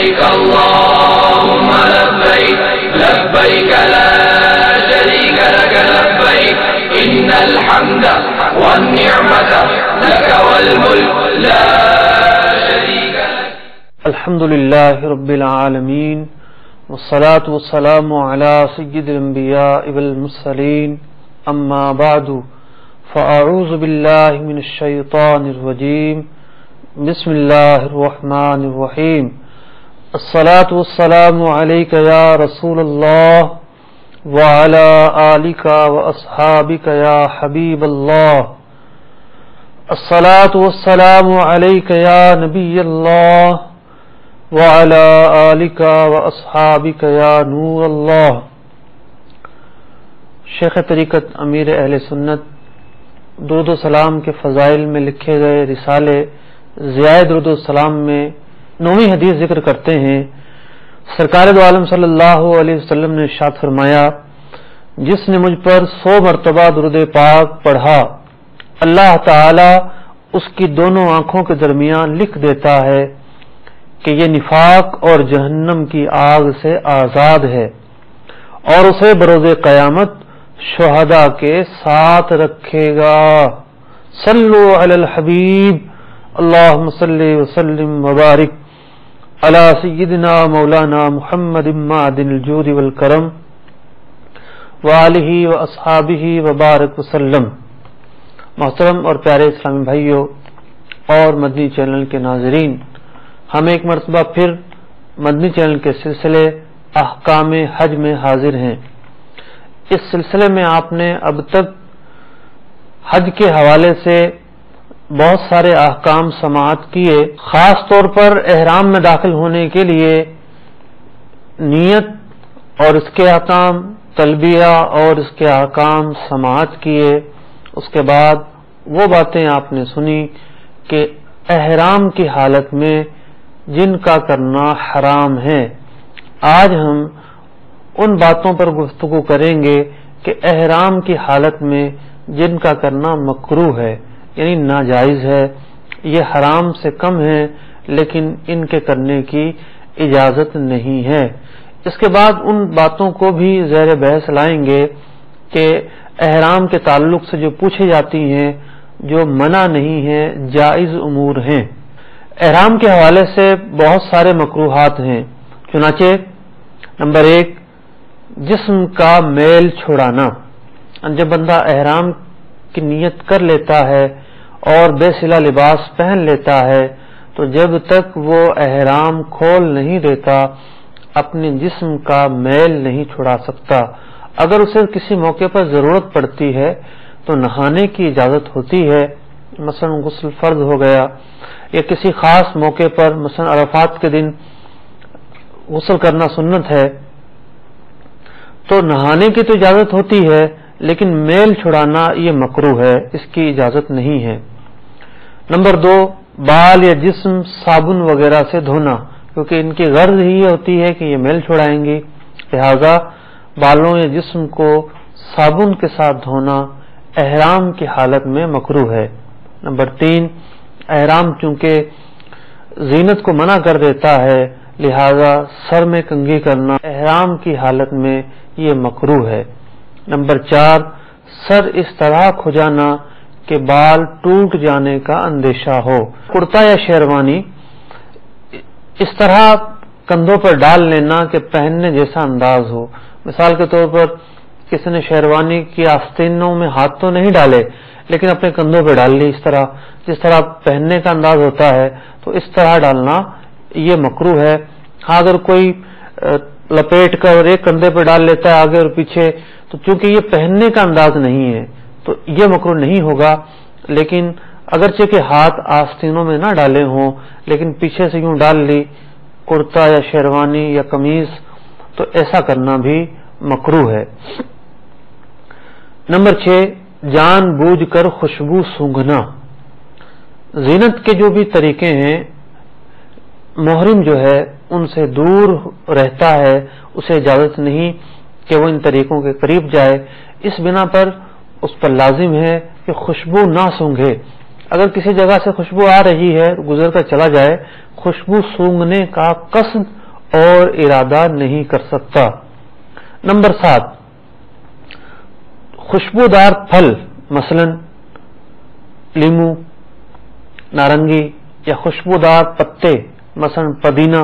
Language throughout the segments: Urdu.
لبيك اللهم لبيك لبيك لا شريك لك لبيك إن الحمد والنعمة لك والملك لا شريك لك. الحمد لله رب العالمين والصلاة والسلام على سيد الأنبياء والمرسلين أما بعد فأعوذ بالله من الشيطان الرجيم بسم الله الرحمن الرحيم. الصلاة والسلام عليك يا رسول الله وعلى آلك وأصحابك يا حبيب الله. الصلاة والسلام عليك يا نبي الله وعلى آلك وأصحابك يا نور الله. شیخ طریقت امیر اہل سنت درود و سلام کے فضائل میں لکھے گئے رسالے ضیاء درود و سلام میں 9ویں حدیث ذکر کرتے ہیں. سرکار دو عالم صلی اللہ علیہ وسلم نے ارشاد فرمایا، جس نے مجھ پر 100 مرتبہ درود پاک پڑھا اللہ تعالی اس کی دونوں آنکھوں کے درمیان لکھ دیتا ہے کہ یہ نفاق اور جہنم کی آگ سے آزاد ہے، اور اسے بروز قیامت شہداء کے ساتھ رکھے گا. صلو علی الحبیب اللہم صلی وسلم وبارک علی سیدنا مولانا محمد معدن الجود والکرم وآلہ واصحابہ وبارک وسلم. محترم اور پیارے اسلامی بھائیوں اور مدنی چینل کے ناظرین، ہم ایک مرتبہ پھر مدنی چینل کے سلسلے احکام حج میں حاضر ہیں. اس سلسلے میں آپ نے اب تک حج کے حوالے سے بہت سارے احکام سماعت کیے. خاص طور پر احرام میں داخل ہونے کے لیے نیت اور اس کے احکام، تلبیہ اور اس کے احکام سماعت کیے. اس کے بعد وہ باتیں آپ نے سنی کہ احرام کی حالت میں جن کا کرنا حرام ہے. آج ہم ان باتوں پر گفتگو کریں گے کہ احرام کی حالت میں جن کا کرنا مکروہ ہے، یعنی ناجائز ہے، یہ حرام سے کم ہے لیکن ان کے کرنے کی اجازت نہیں ہے. اس کے بعد ان باتوں کو بھی زیر بحث لائیں گے کہ احرام کے تعلق سے جو پوچھی جاتی ہیں، جو منع نہیں ہیں، جائز امور ہیں. احرام کے حوالے سے بہت سارے مکروہات ہیں. چنانچہ نمبر 1، جسم کا میل چھڑانا. جب بندہ احرام کی نیت کر لیتا ہے اور بے صلہ لباس پہن لیتا ہے تو جب تک وہ احرام کھول نہیں دیتا اپنے جسم کا میل نہیں چھڑا سکتا. اگر اسے کسی موقع پر ضرورت پڑتی ہے تو نہانے کی اجازت ہوتی ہے، مثلا غسل فرض ہو گیا، یا کسی خاص موقع پر مثلا عرفات کے دن غسل کرنا سنت ہے تو نہانے کی تو اجازت ہوتی ہے، لیکن میل چھڑانا یہ مکروہ ہے، اس کی اجازت نہیں ہے. نمبر 2، بال یا جسم صابن وغیرہ سے دھونا، کیونکہ ان کی غرض ہی ہوتی ہے کہ یہ میل چھڑائیں گی، لہذا بالوں یا جسم کو صابن کے ساتھ دھونا احرام کی حالت میں مکروہ ہے. نمبر 3، احرام چونکہ زینت کو منع کر دیتا ہے لہذا سر میں کنگھی کرنا احرام کی حالت میں یہ مکروہ ہے. نمبر 4، سر اس طرح کھجانا کہ بال ٹوٹ جانے کا اندیشہ ہو. کرتا یا شیروانی اس طرح کندھوں پر ڈال لینا کہ پہننے جیسا انداز ہو. مثال کے طور پر کسی نے شیروانی کی آستینوں میں ہاتھ تو نہیں ڈالے لیکن اپنے کندھوں پہ ڈال لی، اس طرح جس طرح پہننے کا انداز ہوتا ہے تو اس طرح ڈالنا یہ مکروہ ہے. ہاں اگر کوئی لپیٹ کر اور ایک کندھے پہ ڈال لیتا ہے آگے اور پیچھے تو چونکہ یہ پہننے کا انداز نہیں ہے تو یہ مکروہ نہیں ہوگا. لیکن اگرچہ کہ ہاتھ آستینوں میں نہ ڈالے ہوں لیکن پیچھے سے یوں ڈال لی کرتا یا شیروانی یا قمیض تو ایسا کرنا بھی مکروہ ہے. نمبر 6، جان بوجھ کر خوشبو سونگھنا. زینت کے جو بھی طریقے ہیں محرم جو ہے ان سے دور رہتا ہے، اسے اجازت نہیں کہ وہ ان طریقوں کے قریب جائے. اس بنا پر اس پر لازم ہے کہ خوشبو نہ سونگھے. اگر کسی جگہ سے خوشبو آ رہی ہے گزر کر چلا جائے، خوشبو سونگھنے کا قصد اور ارادہ نہیں کر سکتا۔ نمبر 7، خوشبودار پھل مثلا لیمو، نارنگی، یا خوشبودار پتے مثلا پودینہ،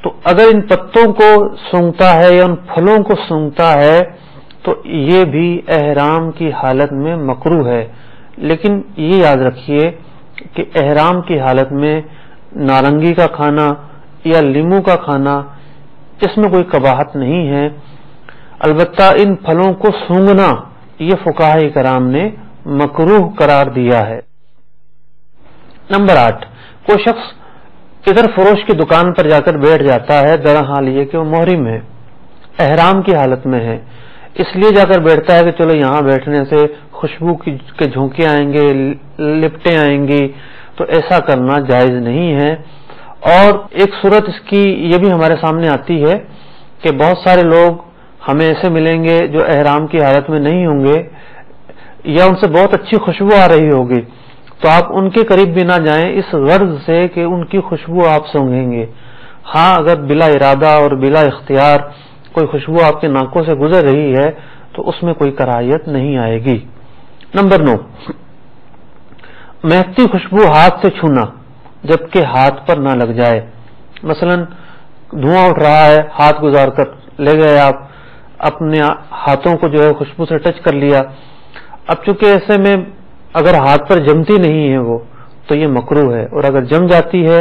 تو اگر ان پتوں کو سونگھتا ہے یا ان پھلوں کو سونگھتا ہے تو یہ بھی احرام کی حالت میں مکروہ ہے۔ لیکن یہ یاد رکھیے کہ احرام کی حالت میں نارنگی کا کھانا یا لیمو کا کھانا اس میں کوئی قباحت نہیں ہے، البتہ ان پھلوں کو سونگھنا یہ فقہاء کرام نے مکروہ قرار دیا ہے۔ نمبر 8، کوئی شخص ادھر فروش کی دکان پر جا کر بیٹھ جاتا ہے، درحال یہ کہ وہ محرم ہے، احرام کی حالت میں ہے، اس لیے جا کر بیٹھتا ہے کہ چلو یہاں بیٹھنے سے خوشبو کے جھونکے آئیں گے، لپٹیں آئیں گی، تو ایسا کرنا جائز نہیں ہے۔ اور ایک صورت اس کی یہ بھی ہمارے سامنے آتی ہے کہ بہت سارے لوگ ہمیں ایسے ملیں گے جو احرام کی حالت میں نہیں ہوں گے یا ان سے بہت اچھی خوشبو آ رہی ہوگی، تو آپ ان کے قریب بھی نہ جائیں اس غرض سے کہ ان کی خوشبو آپ سونگھیں گے۔ ہاں اگر بلا ارادہ اور بلا اختیار کوئی خوشبو آپ کے ناکوں سے گزر رہی ہے تو اس میں کوئی کراہیت نہیں آئے گی۔ نمبر 9، مہکتی خوشبو ہاتھ سے چھونا جبکہ ہاتھ پر نہ لگ جائے، مثلا دھواں اٹھ رہا ہے، ہاتھ گزار کر لے گئے، آپ اپنے ہاتھوں کو جو ہے خوشبو سے ٹچ کر لیا، اب چونکہ ایسے میں اگر ہاتھ پر جمتی نہیں ہے وہ تو یہ مکروہ ہے، اور اگر جم جاتی ہے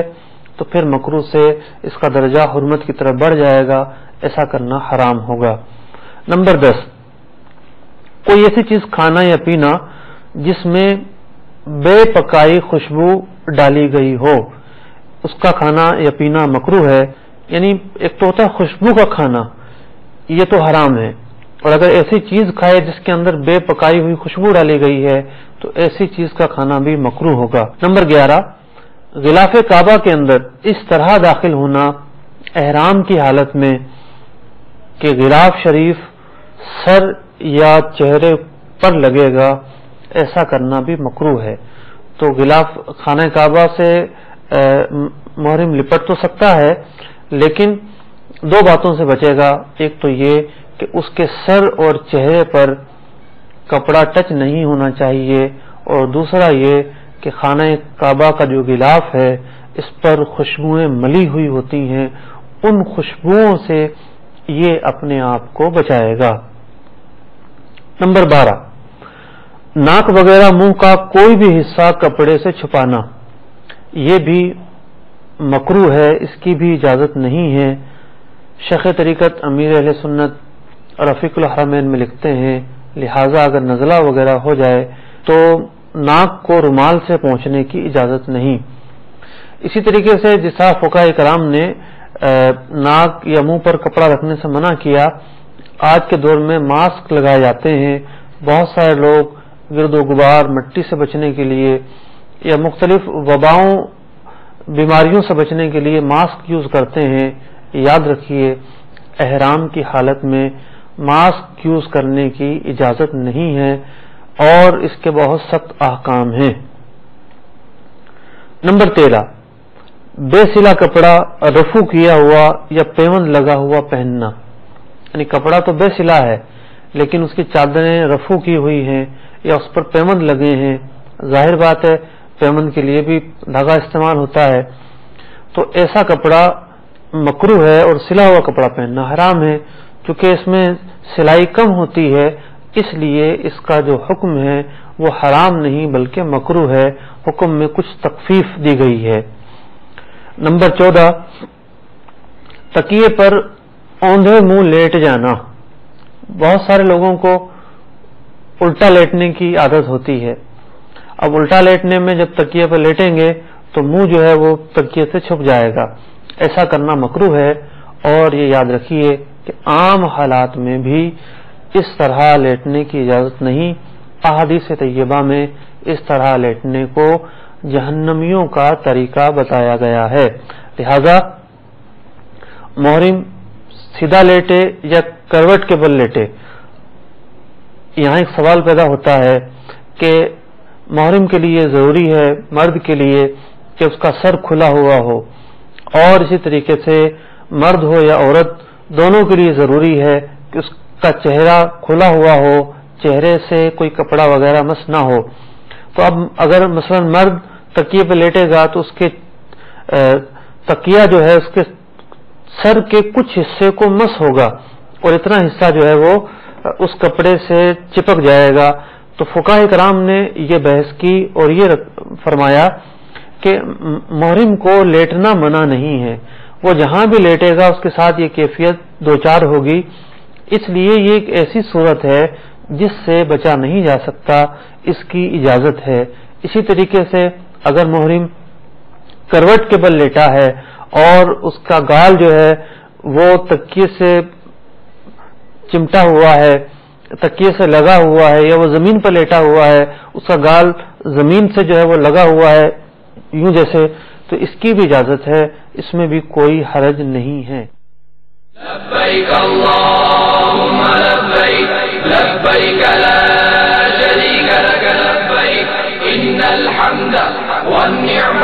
تو پھر مکروہ سے اس کا درجہ حرمت کی طرف بڑھ جائے گا، ایسا کرنا حرام ہوگا۔ نمبر 10، کوئی ایسی چیز کھانا یا پینا جس میں بے پکائی خوشبو ڈالی گئی ہو، اس کا کھانا یا پینا مکروہ ہے۔ یعنی ایک تو ہوتا ہے خوشبو کا کھانا، یہ تو حرام ہے، اور اگر ایسی چیز کھائے جس کے اندر بے پکائی ہوئی خوشبو ڈالی گئی ہے تو ایسی چیز کا کھانا بھی مکروہ ہوگا۔ نمبر 11، غلاف کعبہ کے اندر اس طرح داخل ہونا احرام کی حالت میں کہ غلاف شریف سر یا چہرے پر لگے گا، ایسا کرنا بھی مکروہ ہے۔ تو غلاف خانہ کعبہ سے محرم لپٹ تو سکتا ہے لیکن دو باتوں سے بچے گا، ایک تو یہ کہ اس کے سر اور چہرے پر کپڑا ٹچ نہیں ہونا چاہیے، اور دوسرا یہ کہ خانہ کعبہ کا جو غلاف ہے اس پر خوشبوئیں ملی ہوئی ہوتی ہیں، ان خوشبوؤں سے یہ اپنے آپ کو بچائے گا۔ نمبر 12، ناک وغیرہ منہ کا کوئی بھی حصہ کپڑے سے چھپانا یہ بھی مکروہ ہے، اس کی بھی اجازت نہیں ہے۔ شیخ طریقت امیر اہل سنت رفیق الحرمین میں لکھتے ہیں لہذا اگر نزلہ وغیرہ ہو جائے تو ناک کو رومال سے پہنچنے کی اجازت نہیں۔ اسی طریقے سے جس طرح فقہاء کرام نے ناک یا منہ پر کپڑا رکھنے سے منع کیا، آج کے دور میں ماسک لگائے جاتے ہیں، بہت سارے لوگ گرد و غبار مٹی سے بچنے کے لیے یا مختلف وباؤں بیماریوں سے بچنے کے لیے ماسک یوز کرتے ہیں۔ یاد رکھیے احرام کی حالت میں ماسک یوز کرنے کی اجازت نہیں ہے اور اس کے بہت سخت احکام ہیں۔ نمبر 13، بے سلا کپڑا رفو کیا ہوا یا پیوند لگا ہوا پہننا، یعنی کپڑا تو بے سلا ہے لیکن اس کی چادریں رفو کی ہوئی ہیں یا اس پر پیوند لگے ہیں، ظاہر بات ہے پیوند کے لیے بھی دھاگا استعمال ہوتا ہے، تو ایسا کپڑا مکروہ ہے، اور سلا ہوا کپڑا پہننا حرام ہے۔ چونکہ اس میں سلائی کم ہوتی ہے اس لیے اس کا جو حکم ہے وہ حرام نہیں بلکہ مکروہ ہے، حکم میں کچھ تخفیف دی گئی ہے۔ نمبر 14، تکیے پر اوندھے منہ لیٹ جانا، بہت سارے لوگوں کو الٹا لیٹنے کی عادت ہوتی ہے، اب الٹا لیٹنے میں جب تکیے پر لیٹیں گے تو منہ جو ہے وہ تکیے سے چھپ جائے گا، ایسا کرنا مکروہ ہے۔ اور یہ یاد رکھیے کہ عام حالات میں بھی اس طرح لیٹنے کی اجازت نہیں، احادیث طیبہ میں اس طرح لیٹنے کو جہنمیوں کا طریقہ بتایا گیا ہے، لہذا محرم سیدھا لیٹے یا کروٹ کے بل لیٹے۔ یہاں ایک سوال پیدا ہوتا ہے کہ محرم کے لیے ضروری ہے، مرد کے لیے، کہ اس کا سر کھلا ہوا ہو، اور اسی طریقے سے مرد ہو یا عورت دونوں کے لیے ضروری ہے کہ اس کا چہرہ کھلا ہوا ہو، چہرے سے کوئی کپڑا وغیرہ مس نہ ہو۔ تو اب اگر مثلا مرد تکیے پہ لیٹے گا تو اس کے تکیہ جو ہے اس کے سر کے کچھ حصے کو مس ہوگا، اور اتنا حصہ جو ہے وہ اس کپڑے سے چپک جائے گا۔ تو فقہاء کرام نے یہ بحث کی اور یہ فرمایا کہ محرم کو لیٹنا منع نہیں ہے، وہ جہاں بھی لیٹے گا اس کے ساتھ یہ کیفیت دوچار ہوگی، اس لیے یہ ایک ایسی صورت ہے جس سے بچا نہیں جا سکتا، اس کی اجازت ہے۔ اسی طریقے سے اگر محرم کروٹ کے بل لیٹا ہے اور اس کا گال جو ہے وہ تکیے سے چمٹا ہوا ہے، تکیے سے لگا ہوا ہے، یا وہ زمین پر لیٹا ہوا ہے، اس کا گال زمین سے جو ہے وہ لگا ہوا ہے یوں جیسے، تو اس کی بھی اجازت ہے، اس میں بھی کوئی حرج نہیں ہے۔ لبیک اللہم لبیک لبیک لا شریک لک لبیک ان الحمد والنعمت